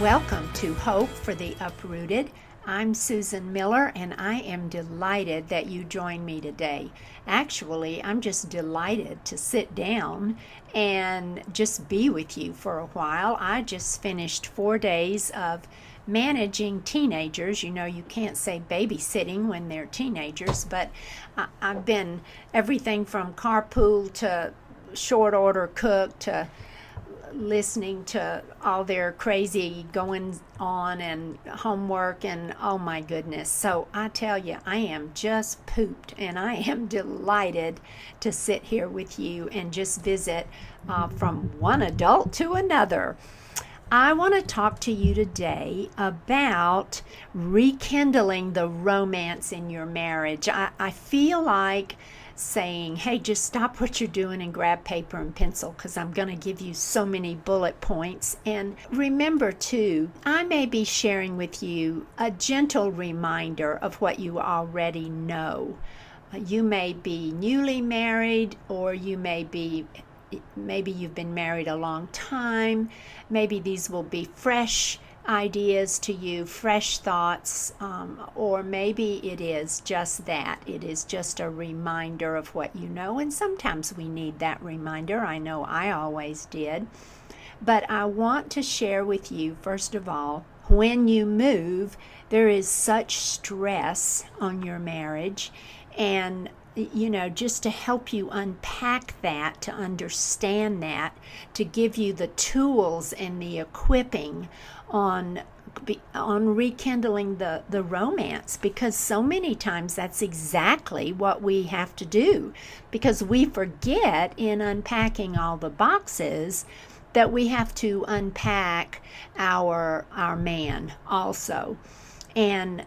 Welcome to Hope for the Uprooted. I'm Susan Miller, and I am delighted that you joined me today. Actually, I'm just delighted to sit down and just be with you for a while. I just finished 4 days of managing teenagers. You know, you can't say babysitting when they're teenagers, but I've been everything from carpool to short order cook to listening to all their crazy going on and homework, and oh my goodness. So I tell you, I am just pooped, and I am delighted to sit here with you and just visit from one adult to another. I want to talk to you today about rekindling the romance in your marriage. I feel like saying, hey, just stop what you're doing and grab paper and pencil, because I'm going to give you so many bullet points. And remember too, I may be sharing with you a gentle reminder of what you already know. You may be newly married, or maybe you've been married a long time. Maybe these will be fresh ideas to you, fresh thoughts, or maybe it is just that. It is just a reminder of what you know, and sometimes we need that reminder. I know I always did. But I want to share with you, first of all, when you move, there is such stress on your marriage, and just to help you unpack that, to understand that, to give you the tools and the equipping on rekindling the romance, because so many times that's exactly what we have to do, because we forget in unpacking all the boxes that we have to unpack our man also. And,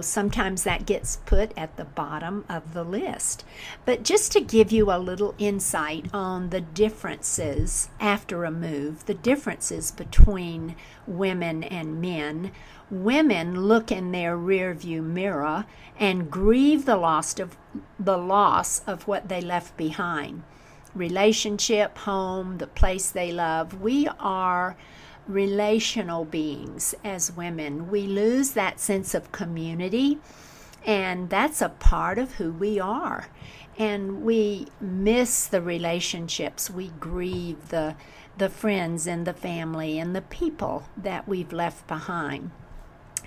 sometimes that gets put at the bottom of the list. But just to give you a little insight on the differences after a move, the differences between women and men, women look in their rearview mirror and grieve the loss of what they left behind. Relationship, home, the place they love. We are relational beings as women. We lose that sense of community, and that's a part of who we are. And we miss the relationships. We grieve the friends and the family and the people that we've left behind.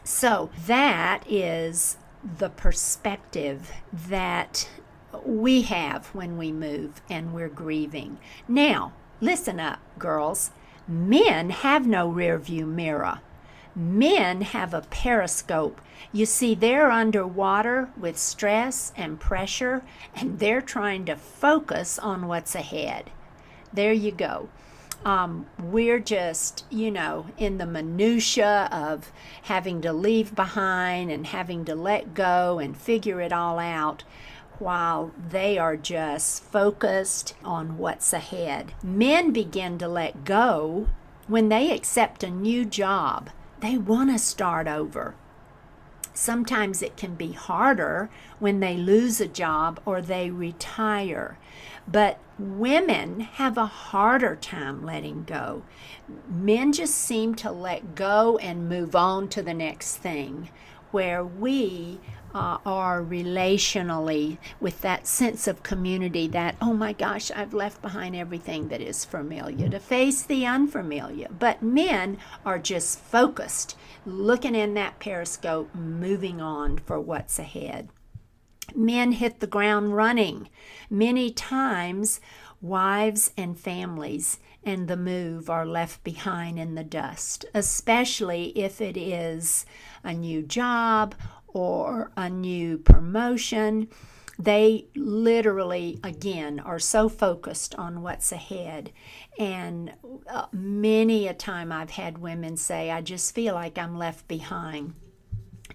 So that is the perspective that we have when we move and we're grieving. Now, listen up, girls. Men have no rearview mirror. Men have a periscope. You see, they're underwater with stress and pressure, and they're trying to focus on what's ahead. There you go. We're just, in the minutia of having to leave behind and having to let go and figure it all out, while they are just focused on what's ahead. Men begin to let go when they accept a new job. They want to start over. Sometimes it can be harder when they lose a job or they retire. But women have a harder time letting go. Men just seem to let go and move on to the next thing, where we are relationally with that sense of community that, oh my gosh, I've left behind everything that is familiar to face the unfamiliar. But men are just focused, looking in that periscope, moving on for what's ahead. Men hit the ground running. Many times, wives and families and the move are left behind in the dust, especially if it is a new job or a new promotion. They literally, again, are so focused on what's ahead. And many a time I've had women say, I just feel like I'm left behind,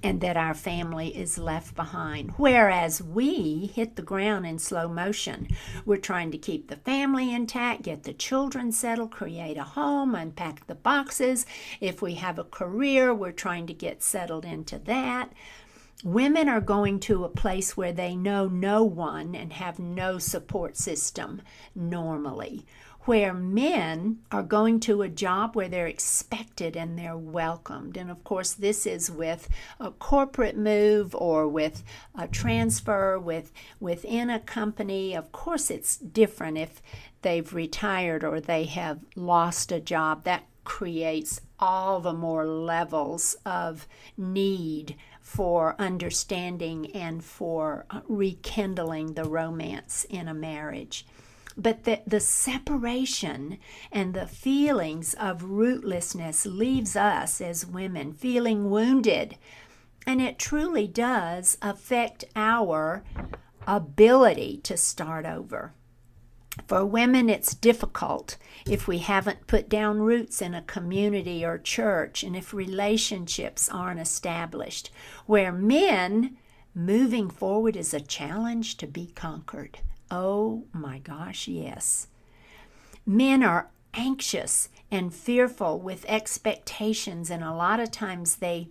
and that our family is left behind. Whereas we hit the ground in slow motion. We're trying to keep the family intact, get the children settled, create a home, unpack the boxes. If we have a career, we're trying to get settled into that. Women are going to a place where they know no one and have no support system normally. where men are going to a job where they're expected and they're welcomed. And of course, this is with a corporate move or with a transfer within a company. Of course, it's different if they've retired or they have lost a job. That creates all the more levels of need for understanding and for rekindling the romance in a marriage. But the separation and the feelings of rootlessness leaves us as women feeling wounded. And it truly does affect our ability to start over. For women, it's difficult if we haven't put down roots in a community or church and if relationships aren't established. Where men, moving forward is a challenge to be conquered. Oh my gosh, yes. Men are anxious and fearful with expectations, and a lot of times they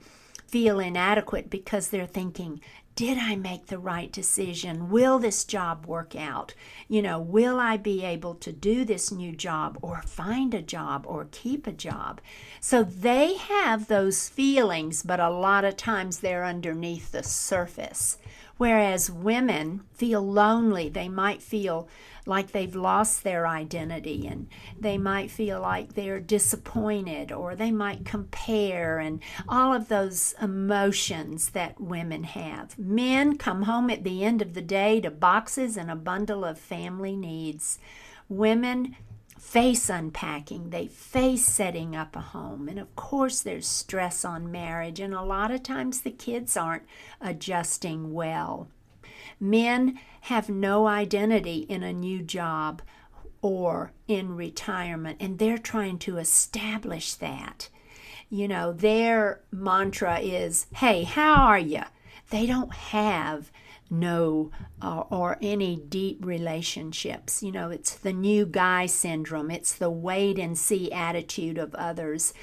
feel inadequate because they're thinking, did I make the right decision? Will this job work out? Will I be able to do this new job or find a job or keep a job? So they have those feelings, but a lot of times they're underneath the surface. Whereas women feel lonely. They might feel like they've lost their identity, and they might feel like they're disappointed, or they might compare, and all of those emotions that women have. Men come home at the end of the day to boxes and a bundle of family needs. Women face unpacking. They face setting up a home. And of course, there's stress on marriage, and a lot of times the kids aren't adjusting well. Men have no identity in a new job or in retirement, and they're trying to establish that. Their mantra is, hey, how are you? They don't have no or any deep relationships. It's the new guy syndrome. It's the wait and see attitude of others.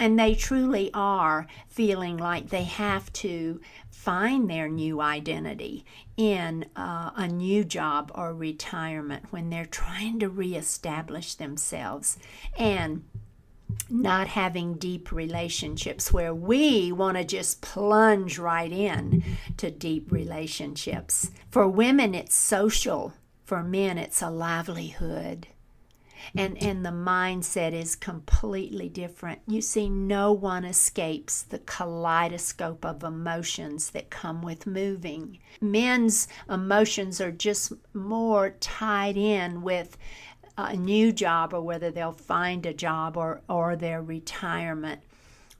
And they truly are feeling like they have to find their new identity in a new job or retirement when they're trying to reestablish themselves and not having deep relationships, where we want to just plunge right in to deep relationships. For women, it's social. For men, it's a livelihood. And the mindset is completely different. You see, no one escapes the kaleidoscope of emotions that come with moving. Men's emotions are just more tied in with a new job, or whether they'll find a job or their retirement.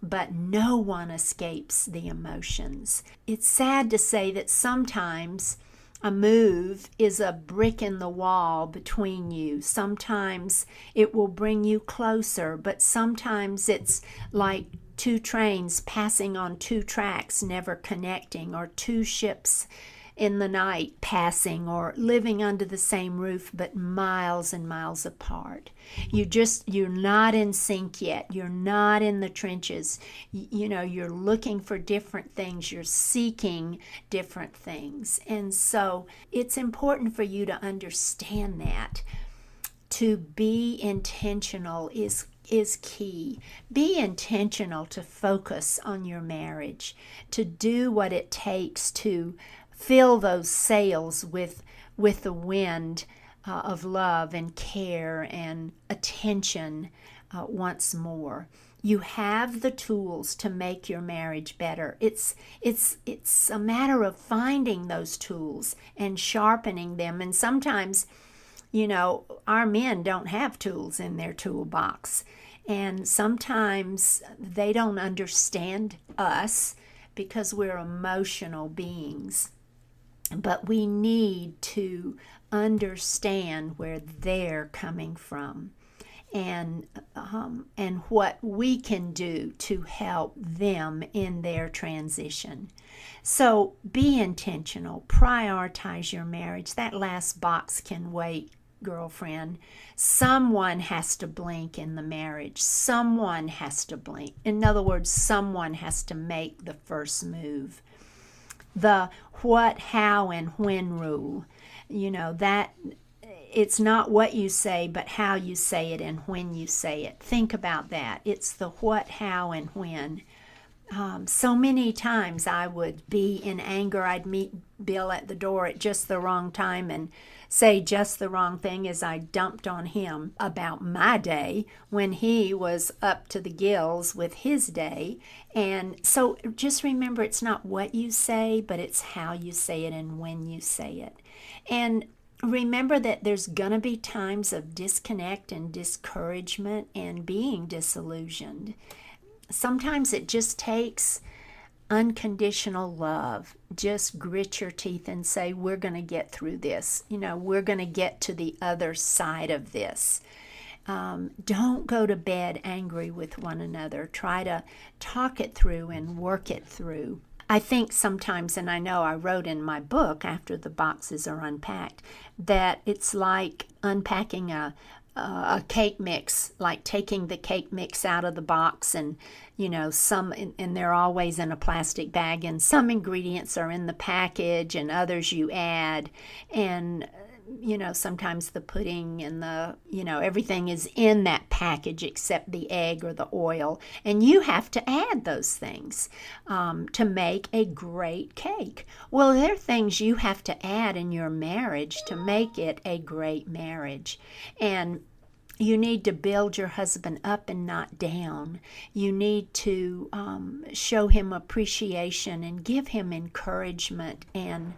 But no one escapes the emotions. It's sad to say that sometimes a move is a brick in the wall between you. Sometimes it will bring you closer, but sometimes it's like two trains passing on two tracks, never connecting, or two ships in the night passing, or living under the same roof but miles and miles apart. You're not in sync yet. You're not in the trenches. You're looking for different things. You're seeking different things. And so it's important for you to understand that. To be intentional is key. Be intentional to focus on your marriage, to do what it takes to fill those sails with the wind of love and care and attention once more. You have the tools to make your marriage better. It's a matter of finding those tools and sharpening them. And sometimes, our men don't have tools in their toolbox. And sometimes they don't understand us because we're emotional beings. But we need to understand where they're coming from, and what we can do to help them in their transition. So be intentional. Prioritize your marriage. That last box can wait, girlfriend. Someone has to blink in the marriage. Someone has to blink. In other words, someone has to make the first move. The what, how, and when rule, that It's not what you say, but how you say it and when you say it. Think about that. It's the what, how, and when. So many times I would be in anger. I'd meet Bill at the door at just the wrong time and say just the wrong thing as I dumped on him about my day when he was up to the gills with his day. And so just remember, it's not what you say, but it's how you say it and when you say it. And remember that there's going to be times of disconnect and discouragement and being disillusioned. Sometimes it just takes unconditional love. Just grit your teeth and say, we're going to get through this. We're going to get to the other side of this. Don't go to bed angry with one another. Try to talk it through and work it through. I think sometimes, and I know I wrote in my book after the boxes are unpacked, that it's like unpacking a cake mix, like taking the cake mix out of the box, and and they're always in a plastic bag, and some ingredients are in the package and others you add, and sometimes the pudding and everything is in that package except the egg or the oil, and you have to add those things to make a great cake. Well, there are things you have to add in your marriage to make it a great marriage. And you need to build your husband up and not down. You need to show him appreciation and give him encouragement and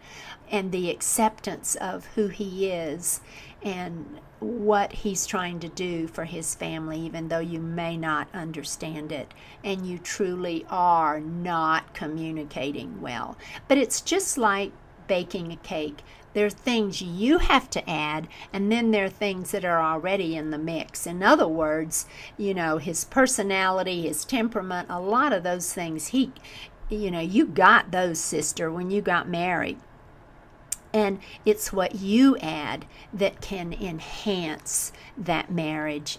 the acceptance of who he is and what he's trying to do for his family, even though you may not understand it and you truly are not communicating well. But it's just like baking a cake. There are things you have to add, and then there are things that are already in the mix. In other words, his personality, his temperament, a lot of those things, you got those, sister, when you got married. And it's what you add that can enhance that marriage.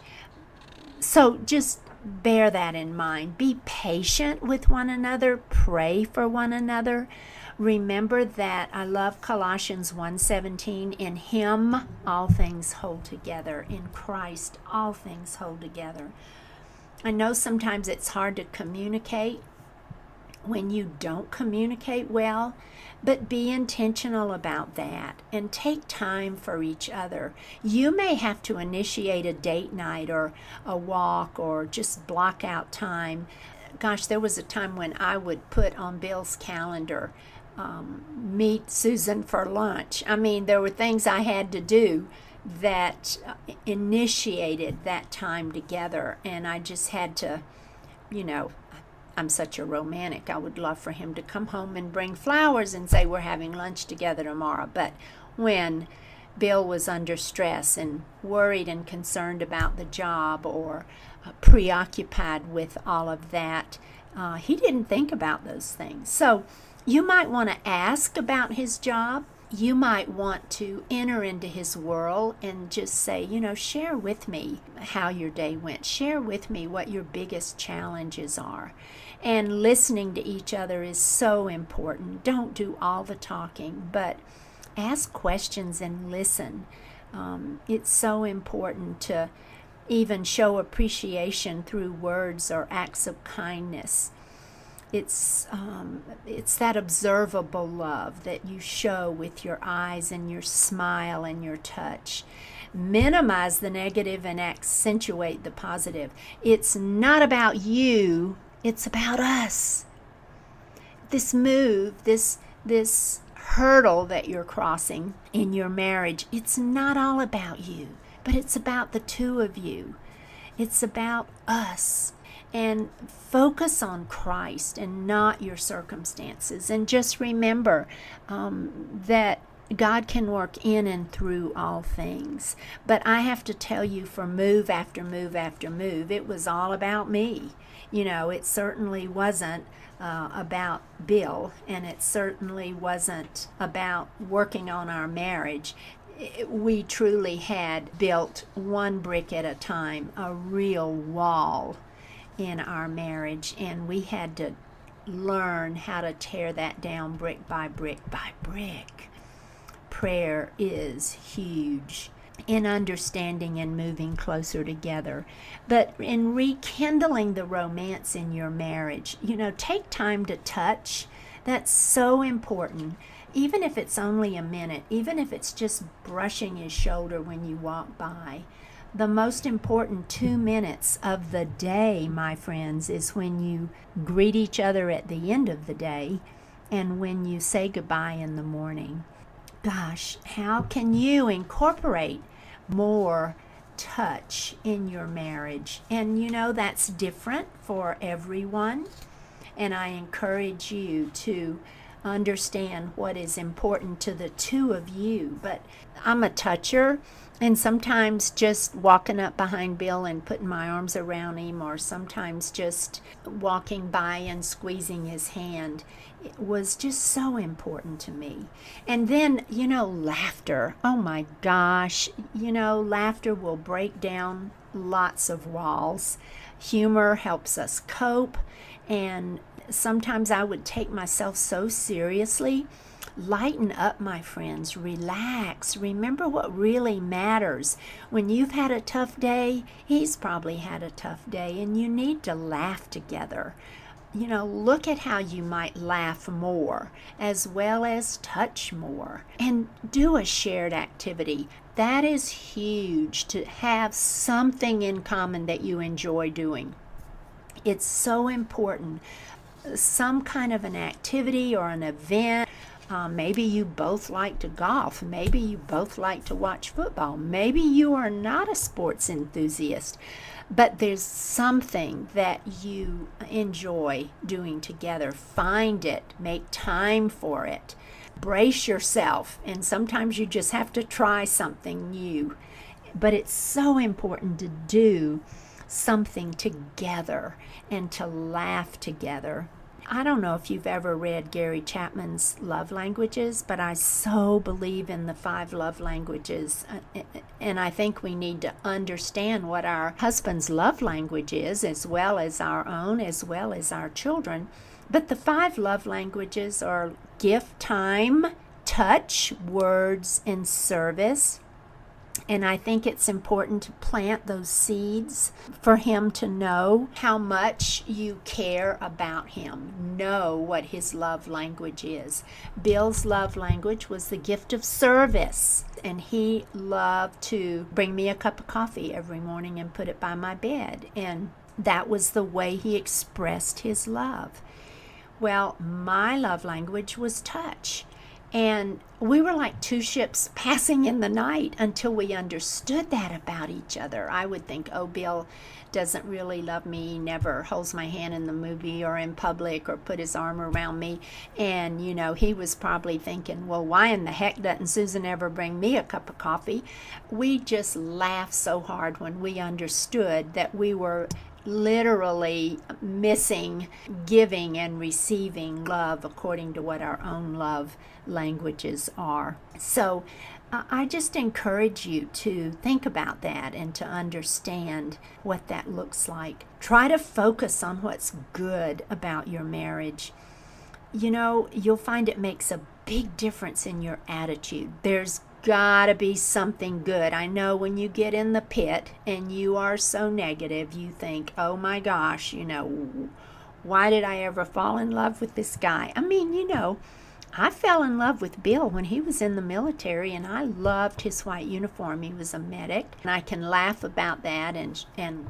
So just bear that in mind. Be patient with one another. Pray for one another. Remember that I love Colossians 1:17. In him all things hold together. In Christ all things hold together. I know sometimes it's hard to communicate when you don't communicate well, but be intentional about that and take time for each other. You may have to initiate a date night or a walk or just block out time. Gosh, there was a time when I would put on Bill's calendar, meet Susan for lunch. I mean, there were things I had to do that initiated that time together, and I just had to, I'm such a romantic. I would love for him to come home and bring flowers and say we're having lunch together tomorrow. But when Bill was under stress and worried and concerned about the job or preoccupied with all of that, he didn't think about those things. So you might want to ask about his job. You might want to enter into his world and just say, share with me how your day went. Share with me what your biggest challenges are. And listening to each other is so important. Don't do all the talking, but ask questions and listen. It's so important to even show appreciation through words or acts of kindness. It's that observable love that you show with your eyes and your smile and your touch. Minimize the negative and accentuate the positive. It's not about you, it's about us. This move, this hurdle that you're crossing in your marriage, it's not all about you, but it's about the two of you. It's about us. And focus on Christ and not your circumstances. And just remember that God can work in and through all things. But I have to tell you, for move after move after move, it was all about me. It certainly wasn't about Bill, and it certainly wasn't about working on our marriage. We truly had built one brick at a time, a real wall in our marriage, and we had to learn how to tear that down brick by brick by brick. Prayer is huge. in understanding and moving closer together. But in rekindling the romance in your marriage, take time to touch. That's so important. Even if it's only a minute, even if it's just brushing his shoulder when you walk by. The most important 2 minutes of the day, my friends, is when you greet each other at the end of the day and when you say goodbye in the morning. Gosh, how can you incorporate more touch in your marriage? And that's different for everyone. And I encourage you to understand what is important to the two of you. But I'm a toucher, and sometimes just walking up behind Bill and putting my arms around him, or sometimes just walking by and squeezing his hand, it was just so important to me. And then, laughter. Oh my gosh, laughter will break down lots of walls. Humor helps us cope, and sometimes I would take myself so seriously. Lighten up, my friends. Relax. Remember what really matters. When you've had a tough day, he's probably had a tough day, and you need to laugh together. Look at how you might laugh more, as well as touch more, and do a shared activity. That is huge, to have something in common that you enjoy doing. It's so important. Some kind of an activity or an event. Maybe you both like to golf. Maybe you both like to watch football. Maybe you are not a sports enthusiast, but there's something that you enjoy doing together. Find it. Make time for it. Brace yourself, and sometimes you just have to try something new. But it's so important to do something together and to laugh together. I don't know if you've ever read Gary Chapman's Love Languages, but I so believe in the 5 love languages. And I think we need to understand what our husband's love language is, as well as our own, as well as our children. But the 5 love languages are gift, time, touch, words, and service. And I think it's important to plant those seeds for him to know how much you care about him. Know what his love language is. Bill's love language was the gift of service. And he loved to bring me a cup of coffee every morning and put it by my bed. And that was the way he expressed his love. Well, my love language was touch. And we were like 2 ships passing in the night until we understood that about each other. I would think, oh, Bill doesn't really love me. He never holds my hand in the movie or in public or put his arm around me. And, he was probably thinking, well, why in the heck doesn't Susan ever bring me a cup of coffee? We just laughed so hard when we understood that we were literally missing giving and receiving love according to what our own love languages are. So I just encourage you to think about that and to understand what that looks like. Try to focus on what's good about your marriage. You'll find it makes a big difference in your attitude. There's gotta be something good. I know when you get in the pit and you are so negative, you think, oh my gosh, why did I ever fall in love with this guy? I mean, I fell in love with Bill when he was in the military, and I loved his white uniform. He was a medic, and I can laugh about that and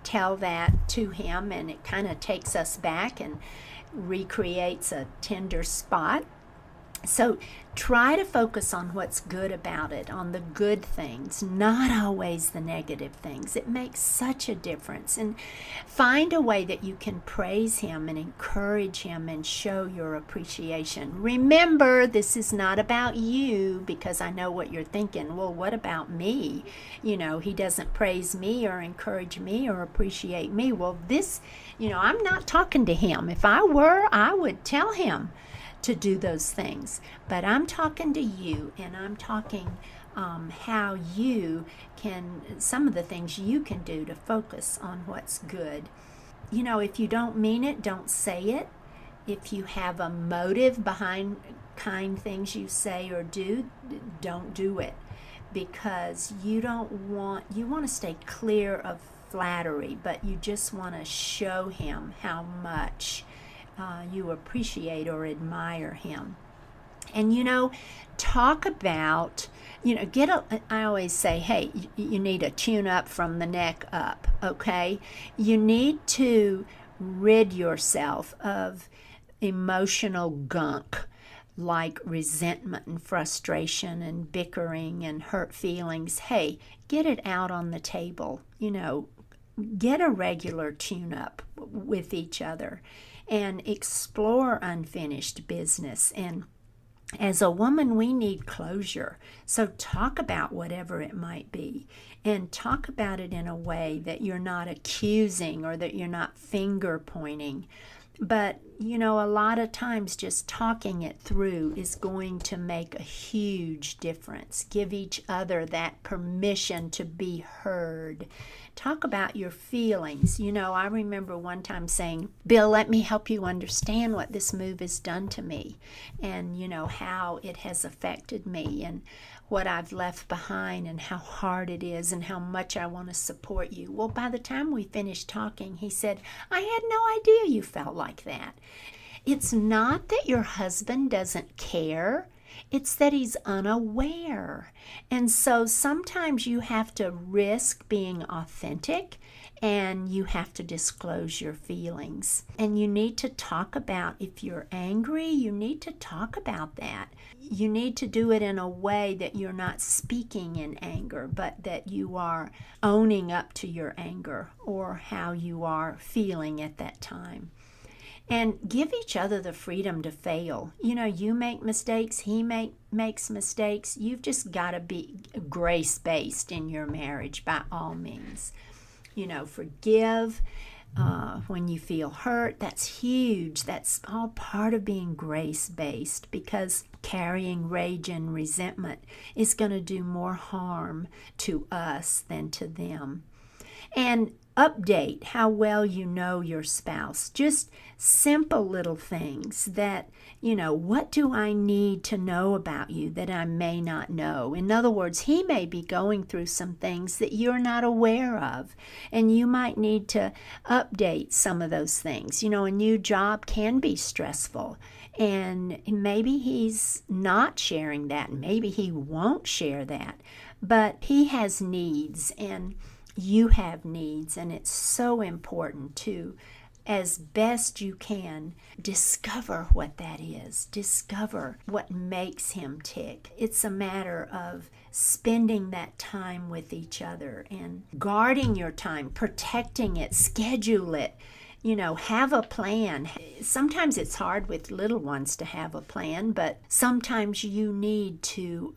tell that to him, and it kind of takes us back and recreates a tender spot. So try to focus on what's good about it, on the good things, not always the negative things. It makes such a difference. And find a way that you can praise him and encourage him and show your appreciation. Remember, this is not about you, because I know what you're thinking. Well, what about me? He doesn't praise me or encourage me or appreciate me. Well, I'm not talking to him. If I were, I would tell him to do those things. But I'm talking to you, and I'm talking how you can, some of the things you can do to focus on what's good. If you don't mean it, don't say it. If you have a motive behind kind things you say or do, don't do it. because you want to stay clear of flattery, but you just want to show him how much you appreciate or admire him. And talk about, I always say, hey, you need a tune up from the neck up, okay? You need to rid yourself of emotional gunk like resentment and frustration and bickering and hurt feelings. Hey, get it out on the table. Get a regular tune up with each other and explore unfinished business. And as a woman, we need closure. So talk about whatever it might be, and talk about it in a way that you're not accusing or that you're not finger pointing. But, a lot of times just talking it through is going to make a huge difference. Give each other that permission to be heard. Talk about your feelings. I remember one time saying, Bill, let me help you understand what this move has done to me, and, how it has affected me, and what I've left behind, and how hard it is, and how much I want to support you. Well, by the time we finished talking, he said, I had no idea you felt like that. It's not that your husband doesn't care. It's that he's unaware. And so sometimes you have to risk being authentic, and you have to disclose your feelings. And you need to talk about, if you're angry, you need to talk about that. You need to do it in a way that you're not speaking in anger, but that you are owning up to your anger or how you are feeling at that time. And give each other the freedom to fail. You make mistakes, he makes mistakes. You've just got to be grace-based in your marriage by all means. Forgive when you feel hurt. That's huge. That's all part of being grace-based, because carrying rage and resentment is going to do more harm to us than to them. And update how well you know your spouse. Just simple little things that, what do I need to know about you that I may not know? In other words, he may be going through some things that you're not aware of, and you might need to update some of those things. A new job can be stressful, and maybe he's not sharing that, and maybe he won't share that, but he has needs, and you have needs, and it's so important to, as best you can, discover what that is. Discover what makes him tick. It's a matter of spending that time with each other and guarding your time, protecting it, schedule it. Have a plan. Sometimes it's hard with little ones to have a plan, but sometimes you need to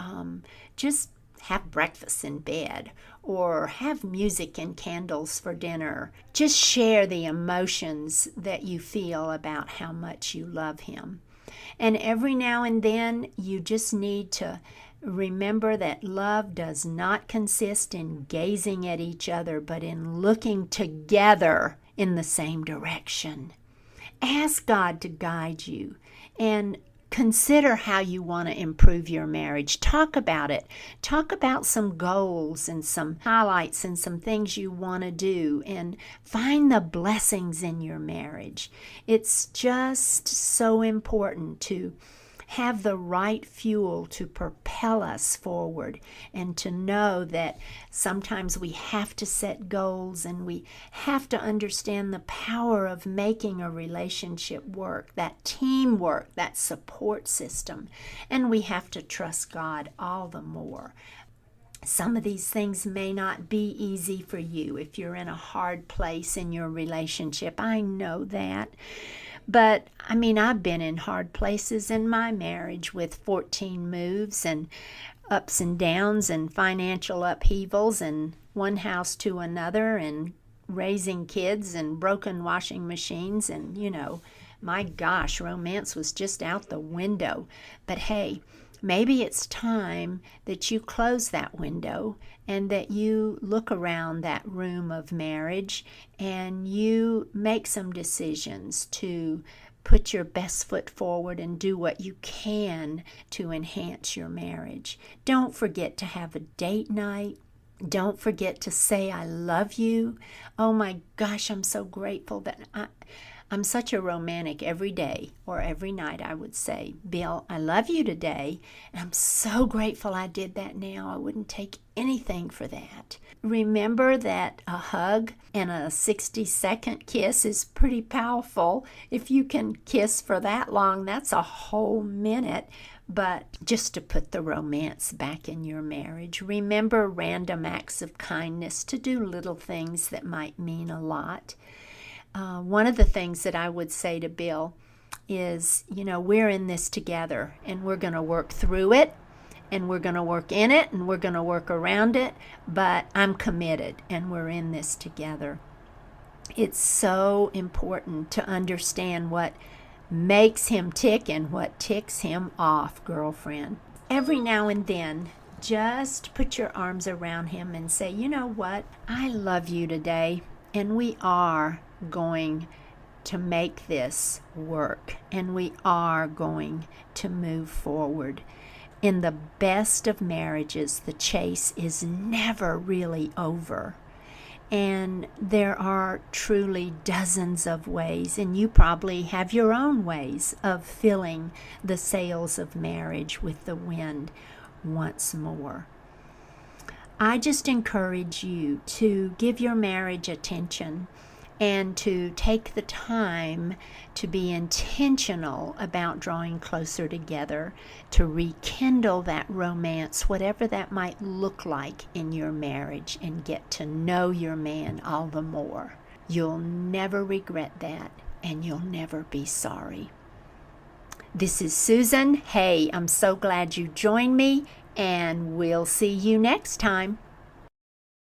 just have breakfast in bed, or have music and candles for dinner. Just share the emotions that you feel about how much you love him. And every now and then, you just need to remember that love does not consist in gazing at each other, but in looking together in the same direction. Ask God to guide you, and consider how you want to improve your marriage. Talk about it. Talk about some goals and some highlights and some things you want to do, and find the blessings in your marriage. It's just so important to have the right fuel to propel us forward, and to know that sometimes we have to set goals, and we have to understand the power of making a relationship work, that teamwork, that support system, and we have to trust God all the more. Some of these things may not be easy for you if you're in a hard place in your relationship. I know that. But, I've been in hard places in my marriage with 14 moves and ups and downs and financial upheavals, and one house to another, and raising kids and broken washing machines, and, my gosh, romance was just out the window. But hey, maybe it's time that you close that window, and that you look around that room of marriage, and you make some decisions to put your best foot forward and do what you can to enhance your marriage. Don't forget to have a date night. Don't forget to say, I love you. Oh my gosh, I'm so grateful that I'm such a romantic every day, or every night I would say, Bill, I love you today. And I'm so grateful I did that now. I wouldn't take anything for that. Remember that a hug and a 60-second kiss is pretty powerful. If you can kiss for that long, that's a whole minute. But just to put the romance back in your marriage, remember random acts of kindness, to do little things that might mean a lot. One of the things that I would say to Bill is, we're in this together, and we're going to work through it, and we're going to work in it, and we're going to work around it, but I'm committed, and we're in this together. It's so important to understand what makes him tick and what ticks him off, girlfriend. Every now and then, just put your arms around him and say, you know what? I love you today, and we are going to make this work, and we are going to move forward. In the best of marriages, the chase is never really over. And there are truly dozens of ways, and you probably have your own ways of filling the sails of marriage with the wind once more. I just encourage you to give your marriage attention and to take the time to be intentional about drawing closer together, to rekindle that romance, whatever that might look like in your marriage, and get to know your man all the more. You'll never regret that, and you'll never be sorry. This is Susan. Hey, I'm so glad you joined me, and we'll see you next time.